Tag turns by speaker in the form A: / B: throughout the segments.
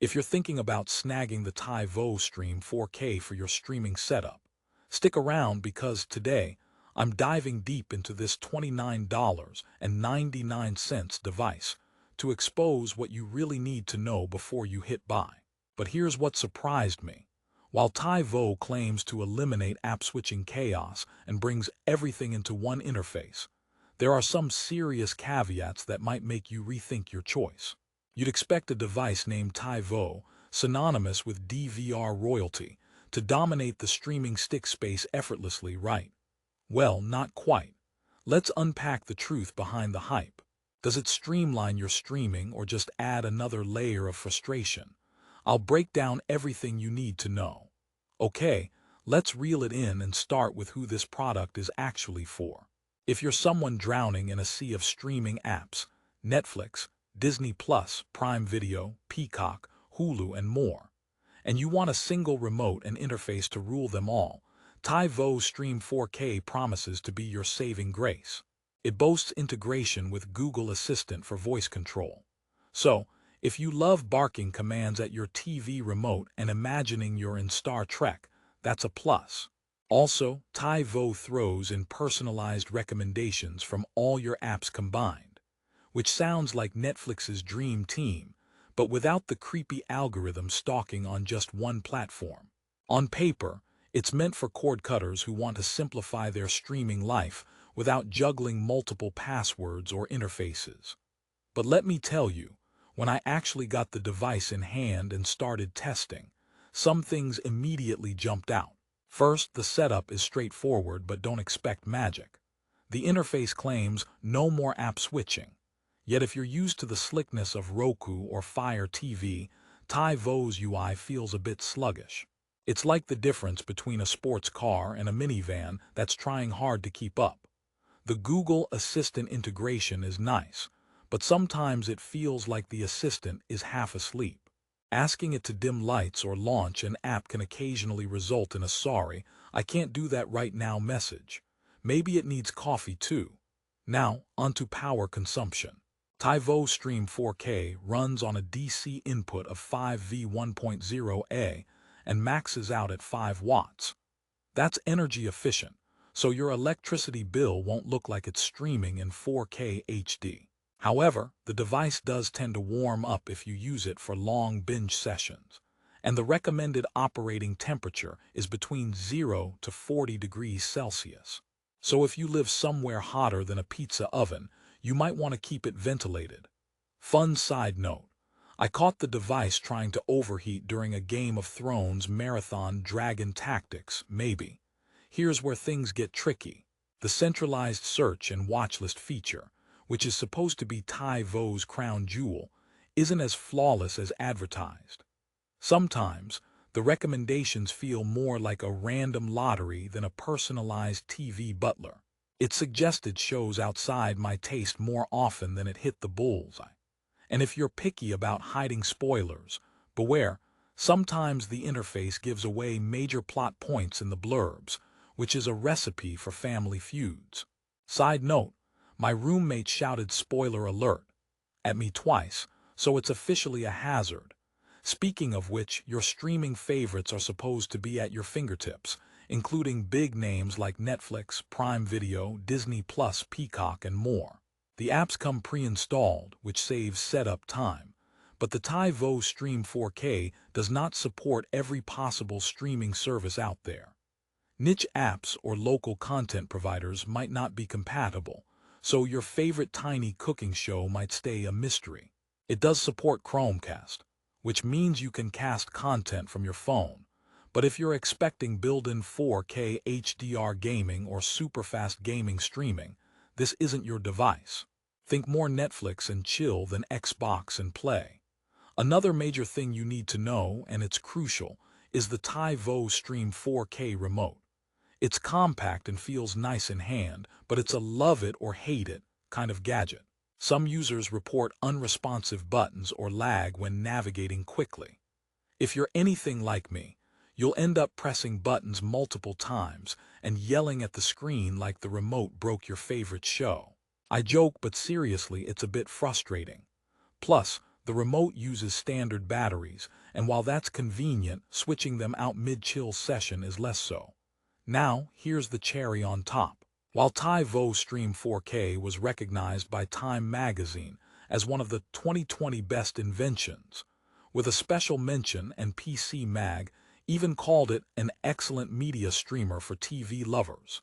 A: If you're thinking about snagging the TiVo Stream 4K for your streaming setup, stick around because today I'm diving deep into this $29.99 device to expose what you really need to know before you hit buy. But here's what surprised me. While TiVo claims to eliminate app switching chaos and brings everything into one interface, there are some serious caveats that might make you rethink your choice. You'd expect a device named TiVo, synonymous with DVR royalty, to dominate the streaming stick space effortlessly, right? Well, not quite. Let's unpack the truth behind the hype. Does it streamline your streaming or just add another layer of frustration? I'll break down everything you need to know. Okay, let's reel it in and start with who this product is actually for. If you're someone drowning in a sea of streaming apps, Netflix, Disney+, Prime Video, Peacock, Hulu, and more, and you want a single remote and interface to rule them all, TiVo Stream 4K promises to be your saving grace. It boasts integration with Google Assistant for voice control. So, if you love barking commands at your TV remote and imagining you're in Star Trek, that's a plus. Also, TiVo throws in personalized recommendations from all your apps combined, which sounds like Netflix's dream team, but without the creepy algorithm stalking on just one platform. On paper, it's meant for cord cutters who want to simplify their streaming life without juggling multiple passwords or interfaces. But let me tell you, when I actually got the device in hand and started testing, some things immediately jumped out. First, the setup is straightforward, but don't expect magic. The interface claims no more app switching. Yet if you're used to the slickness of Roku or Fire TV, TiVo's UI feels a bit sluggish. It's like the difference between a sports car and a minivan that's trying hard to keep up. The Google Assistant integration is nice, but sometimes it feels like the assistant is half asleep. Asking it to dim lights or launch an app can occasionally result in a "sorry, I can't do that right now" message. Maybe it needs coffee too. Now, onto power consumption. TiVo Stream 4K runs on a DC input of 5V 1.0A and maxes out at 5 watts. That's energy efficient, so your electricity bill won't look like it's streaming in 4K HD. However, the device does tend to warm up if you use it for long binge sessions, and the recommended operating temperature is between 0 to 40 degrees Celsius. So if you live somewhere hotter than a pizza oven, you might want to keep it ventilated. Fun side note, I caught the device trying to overheat during a Game of Thrones marathon Dragon Tactics, maybe. Here's where things get tricky. The centralized search and watchlist feature, which is supposed to be TiVo's crown jewel, isn't as flawless as advertised. Sometimes, the recommendations feel more like a random lottery than a personalized TV butler. It suggested shows outside my taste more often than it hit the bullseye. And if you're picky about hiding spoilers, beware, sometimes the interface gives away major plot points in the blurbs, which is a recipe for family feuds. Side note, my roommate shouted "spoiler alert" at me twice, so it's officially a hazard. Speaking of which, your streaming favorites are supposed to be at your fingertips, including big names like Netflix, Prime Video, Disney+, Peacock, and more. The apps come pre-installed, which saves setup time, but the TiVo Stream 4K does not support every possible streaming service out there. Niche apps or local content providers might not be compatible, so your favorite tiny cooking show might stay a mystery. It does support Chromecast, which means you can cast content from your phone, but if you're expecting built-in 4K HDR gaming or super-fast gaming streaming, this isn't your device. Think more Netflix and chill than Xbox and play. Another major thing you need to know, and it's crucial, is the TiVo Stream 4K remote. It's compact and feels nice in hand, but it's a love it or hate it kind of gadget. Some users report unresponsive buttons or lag when navigating quickly. If you're anything like me, you'll end up pressing buttons multiple times and yelling at the screen like the remote broke your favorite show. I joke, but seriously, it's a bit frustrating. Plus, The remote uses standard batteries, and while that's convenient, switching them out mid-chill session is less so. Now, here's the cherry on top. While TiVo Stream 4K was recognized by Time magazine as one of the 2020 best inventions, with a special mention, and PC Mag even called it an excellent media streamer for TV lovers.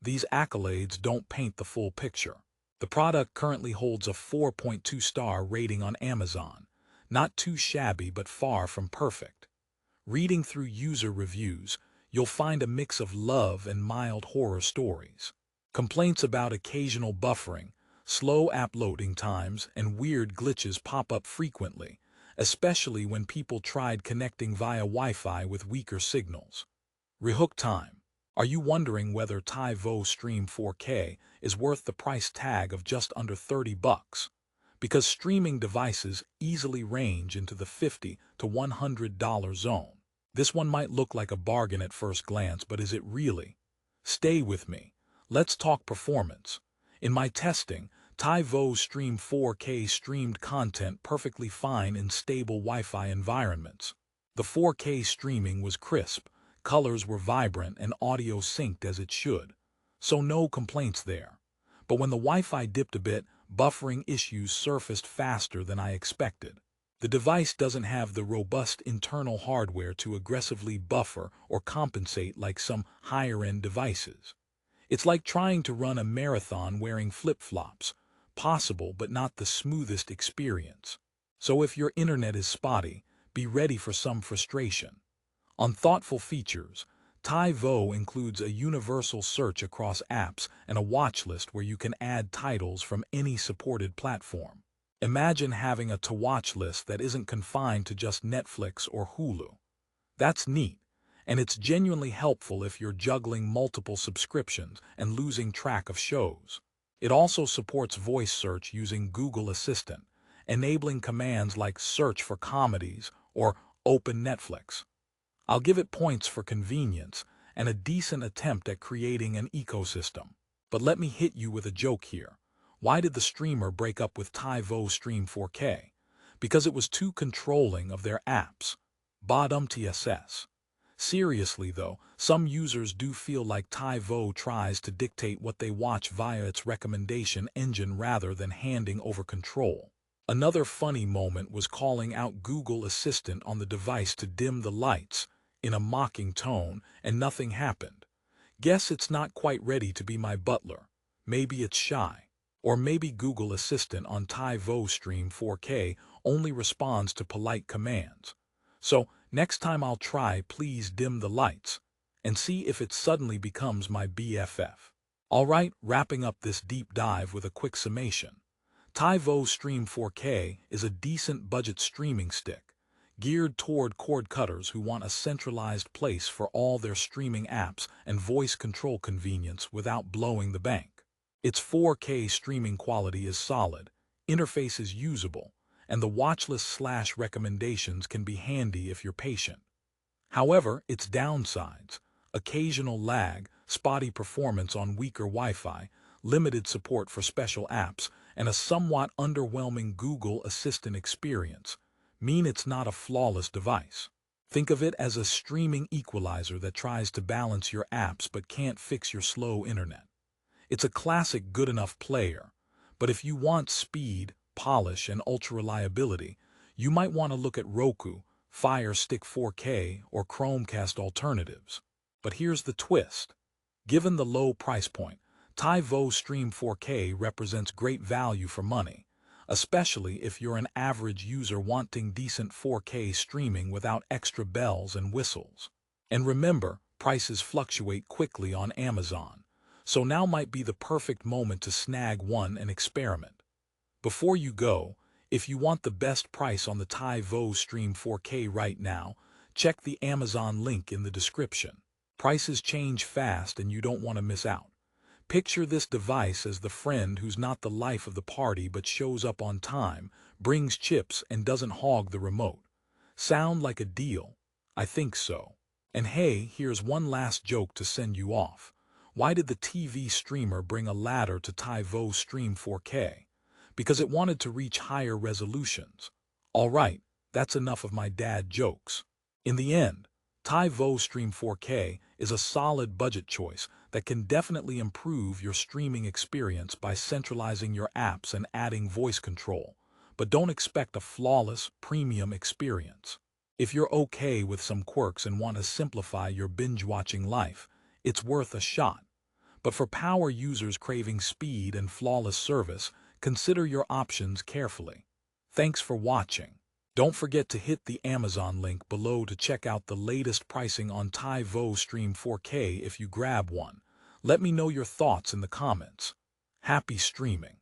A: These accolades don't paint the full picture. The product currently holds a 4.2-star rating on Amazon. Not too shabby, but far from perfect. Reading through user reviews, you'll find a mix of love and mild horror stories. Complaints about occasional buffering, slow app loading times, and weird glitches pop up frequently, especially when people tried connecting via Wi-Fi with weaker signals. Rehook time. Are you wondering whether TiVo Stream 4K is worth the price tag of just under $30? Because streaming devices easily range into the $50 to $100 zone. This one might look like a bargain at first glance, but is it really? Stay with me. Let's talk performance. In my testing, TiVo Stream 4K streamed content perfectly fine in stable Wi-Fi environments. The 4K streaming was crisp, colors were vibrant, and audio synced as it should. So no complaints there. But when the Wi-Fi dipped a bit, buffering issues surfaced faster than I expected. The device doesn't have the robust internal hardware to aggressively buffer or compensate like some higher-end devices. It's like trying to run a marathon wearing flip-flops. Possible, but not the smoothest experience. So if your internet is spotty, be ready for some frustration. On thoughtful features, TiVo includes a universal search across apps and a watch list where you can add titles from any supported platform. Imagine having a to-watch list that isn't confined to just Netflix or Hulu. That's neat, and it's genuinely helpful if you're juggling multiple subscriptions and losing track of shows. It also supports voice search using Google Assistant, enabling commands like search for comedies or open Netflix. I'll give it points for convenience and a decent attempt at creating an ecosystem. But let me hit you with a joke here. Why did the streamer break up with TiVo Stream 4K? Because it was too controlling of their apps. Bottom TSS. Seriously though, some users do feel like TiVo tries to dictate what they watch via its recommendation engine rather than handing over control. Another funny moment was calling out Google Assistant on the device to dim the lights, in a mocking tone, and nothing happened. Guess it's not quite ready to be my butler. Maybe it's shy. Or maybe Google Assistant on TiVo Stream 4K only responds to polite commands. So, next time I'll try please dim the lights, and see if it suddenly becomes my BFF. Alright, wrapping up this deep dive with a quick summation. TiVo Stream 4K is a decent budget streaming stick, geared toward cord cutters who want a centralized place for all their streaming apps and voice control convenience without blowing the bank. Its 4K streaming quality is solid, interface is usable, and the watchlist/recommendations can be handy if you're patient. However, its downsides, occasional lag, spotty performance on weaker Wi-Fi, limited support for special apps, and a somewhat underwhelming Google Assistant experience, mean it's not a flawless device. Think of it as a streaming equalizer that tries to balance your apps but can't fix your slow internet. It's a classic good enough player, but if you want speed, polish, and ultra-reliability, you might want to look at Roku, Fire Stick 4K, or Chromecast alternatives. But here's the twist. Given the low price point, TiVo Stream 4K represents great value for money, especially if you're an average user wanting decent 4K streaming without extra bells and whistles. And remember, prices fluctuate quickly on Amazon, so now might be the perfect moment to snag one and experiment. Before you go, if you want the best price on the TiVo Stream 4K right now, check the Amazon link in the description. Prices change fast and you don't want to miss out. Picture this device as the friend who's not the life of the party but shows up on time, brings chips, and doesn't hog the remote. Sound like a deal? I think so. And hey, here's one last joke to send you off. Why did the TV streamer bring a ladder to TiVo Stream 4K? Because it wanted to reach higher resolutions. Alright, that's enough of my dad jokes. In the end, TiVo Stream 4K is a solid budget choice that can definitely improve your streaming experience by centralizing your apps and adding voice control. But don't expect a flawless, premium experience. If you're okay with some quirks and want to simplify your binge-watching life, it's worth a shot. But for power users craving speed and flawless service, consider your options carefully. Thanks for watching. Don't forget to hit the Amazon link below to check out the latest pricing on TiVo Stream 4K if you grab one. Let me know your thoughts in the comments. Happy streaming!